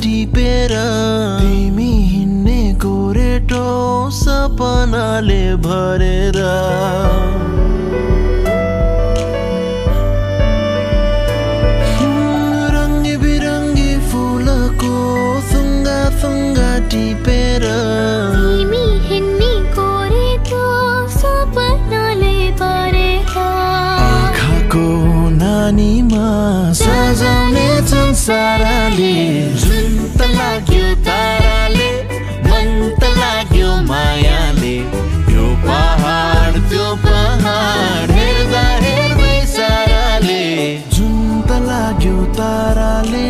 टिपेर तिमी हिँड्ने गोरेटो सपनाले भरेर रङ्गी बिरङ्गी फुलको थुङ्गा थुङ्गा टिपेर तिमी हिँड्ने गोरेटो सपनाले भरेर आँखाको नानीमा सजाउने संसारले जुन त लाग्यो ताराले मन त लाग्यो मायाले यो पहाड त्यो पहाड हेर्दा हेर्दै साराले जुन त लाग्यो ताराले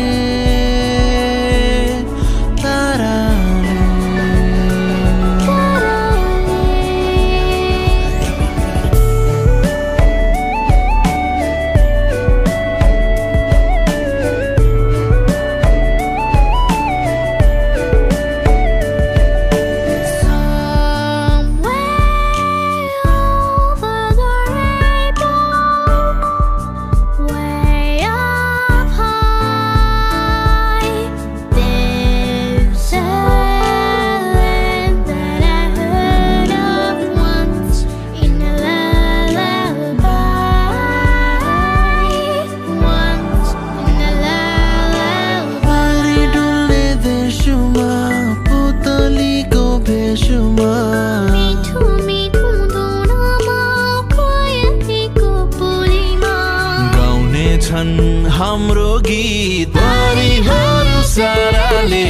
हाम्रो गीत परिहरू साराले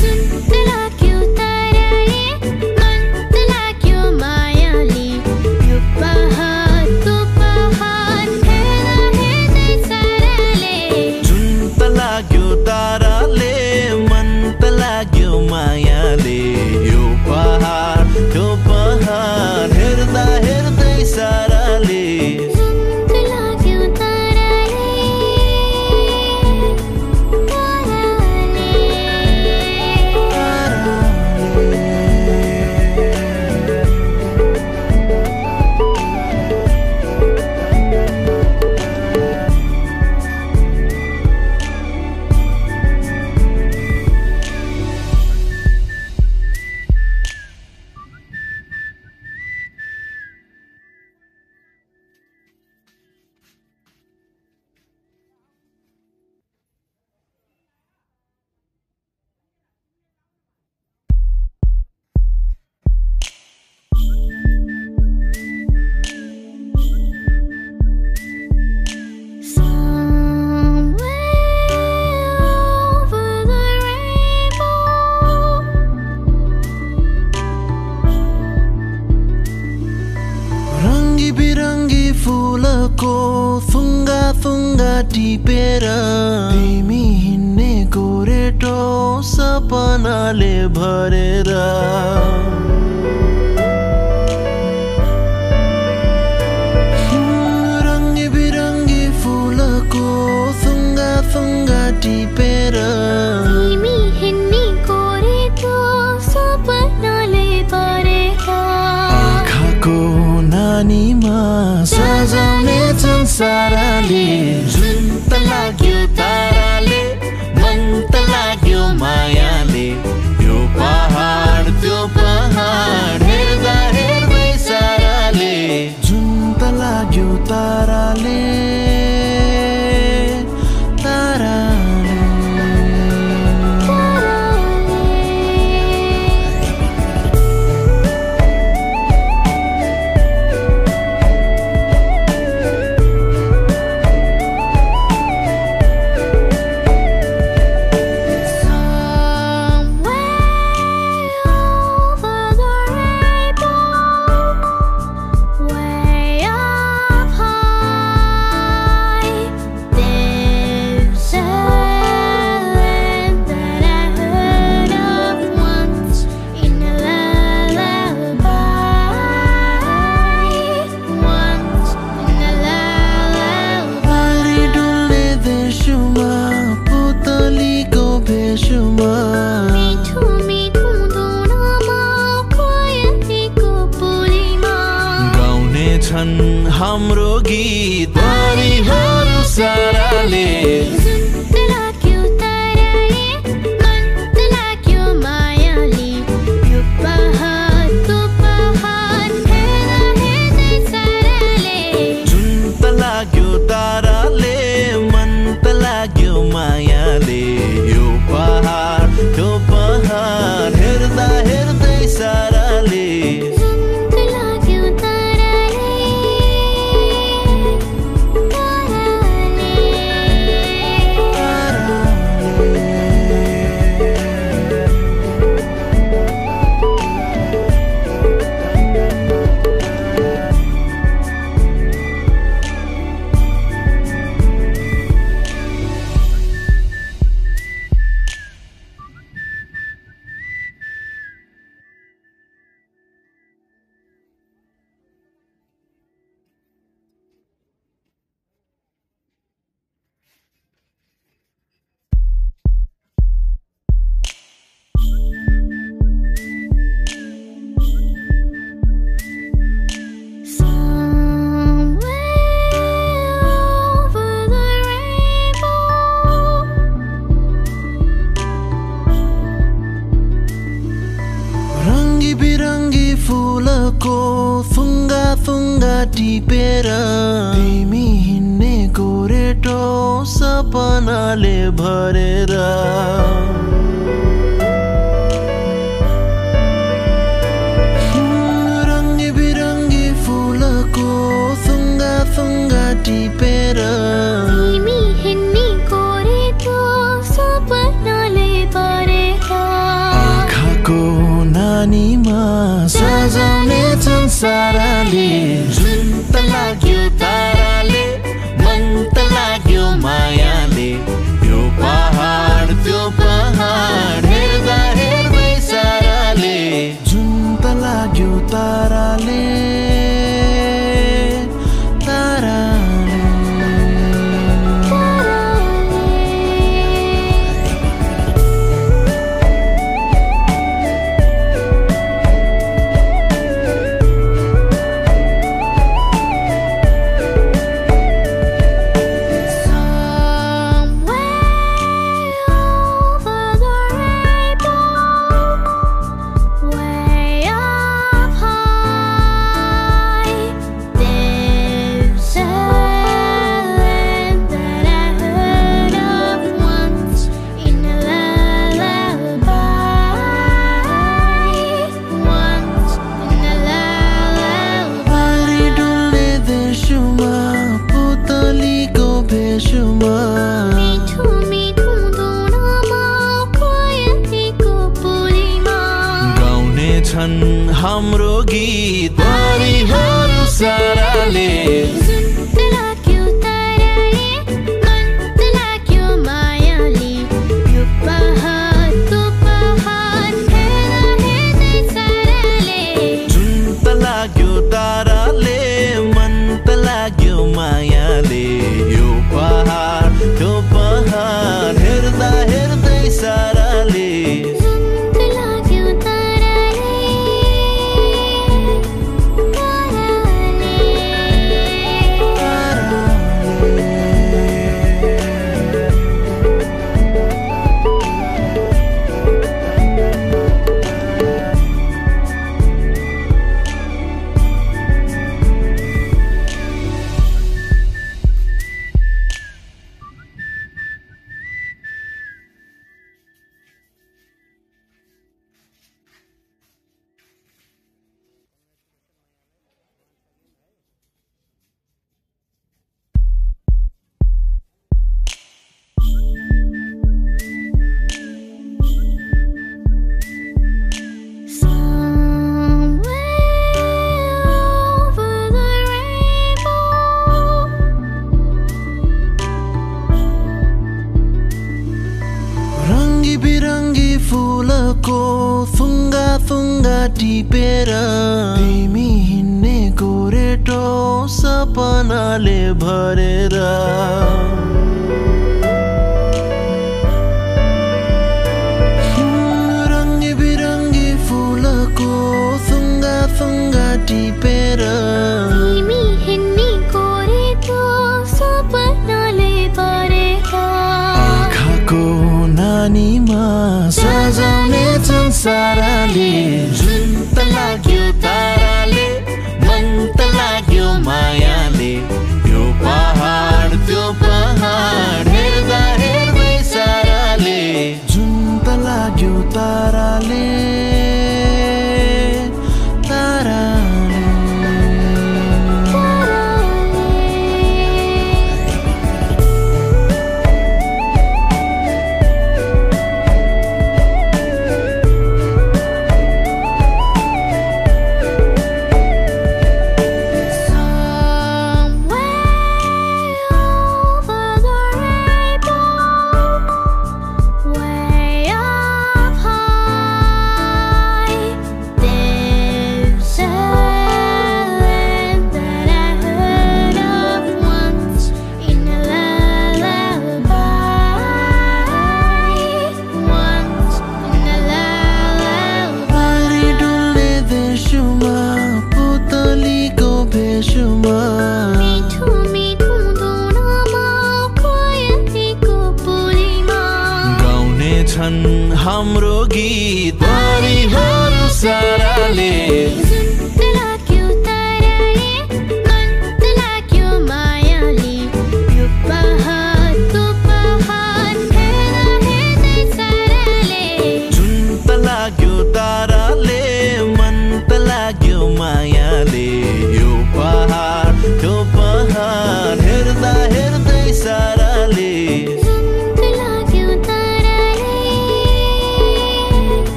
जुन त लाग्यो ताराले मन त लाग्यो मायाले यो पहाड त्यो पहाड हेर्दा हेर्दै साराले जुन त लाग्यो ताराले मन त लाग्यो मायाले यो पहाड त्यो पहाड हेर्दा हेर्दै साराले बिरङ्गी फुलको थुङ्गा थुङ्गा टिपेर तिमी हिँड्ने गोरेटो सपनाले भरेर रङ्गी बिरङ्गी फुलको थुङ्गा थुङ्गा टिपेर तिमी हिँड्ने गोरेटो सपनाले भरेर आँखाको नानीमा सजाउने संसारले जुन त लाग्यो ताराले मन त लाग्यो मायाले यो पहाड त्यो पहाड हेर्दा हेर्दै साराले जुन त लाग्यो ताराले हाम्रो गीत परिहरू साराले जुन त लाग्यो ताराले मन टिपेर तिमी हिँड्ने गोरेटो सपनाले भरेर रङ्गी बिरङ्गी फुलको थुङ्गा थुङ्गा टिपेर तिमी हिँड्ने गोरेटो सपनाले भरेर आँखाको नानीमा सजाउने संसारले जुन त लाग्यो ताराले मन त लाग्यो मायाले यो पहाड त्यो पहाड हेर्दा हेर्दै साराले जुन त लाग्यो ताराले मिठो मिठो धुनमा कोयलीको बोलीमा गाउने छन् हाम्रो गीत परिहरू साराले जुन त लाग्यो ताराले मन त लाग्यो मायाले यो पहाडको पहाड हेर्दा हेर्दै साराले जुन त लाग्यो ताराले मन त लाग्यो मायाले यो पहाड त्यो पहाड हेर्दा हेर्दै साराले जुन त लाग्यो ताराले रङ्गी बिरङ्गी फुलको थुङ्गा थुङ्गा टिपेर तिमी हिँड्ने गोरेटो सपनाले भरेर रङ्गी बिरङ्गी फुलको थुङ्गा थुङ्गा टिपेर तिमी हिँड्ने गोरेटो सपनाले भरेर आँखाको नानीमा सजाउने संसारले जुन त लाग्यो ताराले मन त लाग्यो मायाले यो पहाड त्यो पहाड हेर्दा हेर्दै साराले जुन त लाग्यो ताराले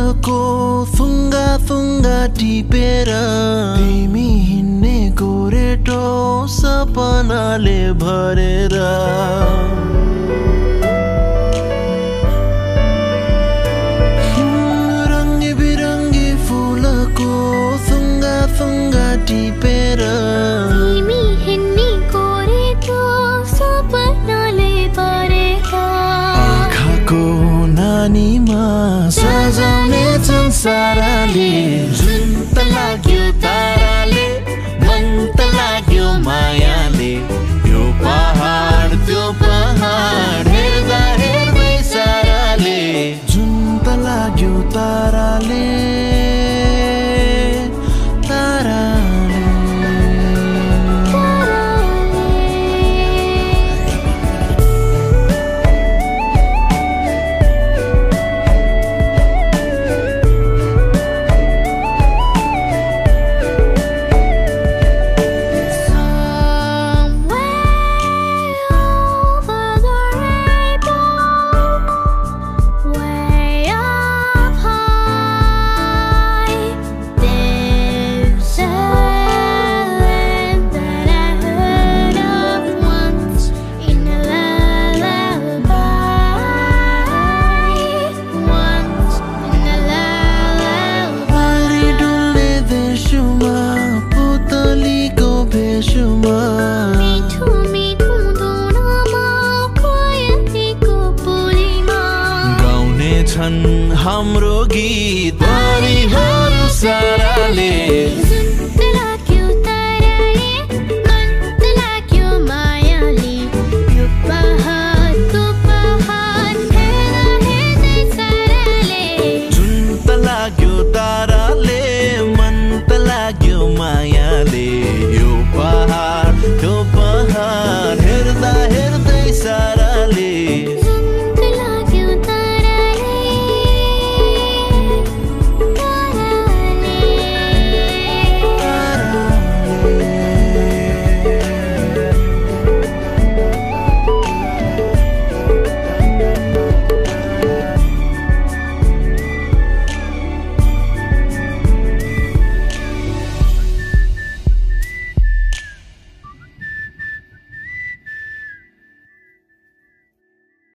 फुलको फुङ्गा फुङ्गा टिपेर तिमी हिँड्ने गोरेटो सपनाले भरेर रङ्गी बिरङ्गी फुलको फुङ्गा फुङ्गा टिपेर तिमी हिँड्ने गोरेटो सपनाले भरेर आँखाको नानीमा सजाउने संसारले जुन त लाग्यो ताराले मन त लाग्यो मायाले यो पहाड त्यो पहाड हेर्दा हेर्दै साराले जुन त लाग्यो ताराले मिठो मिठो धुनमा प्रयतिको पुरीमा गाउने छन् हाम्रो गीत परिहरू साराले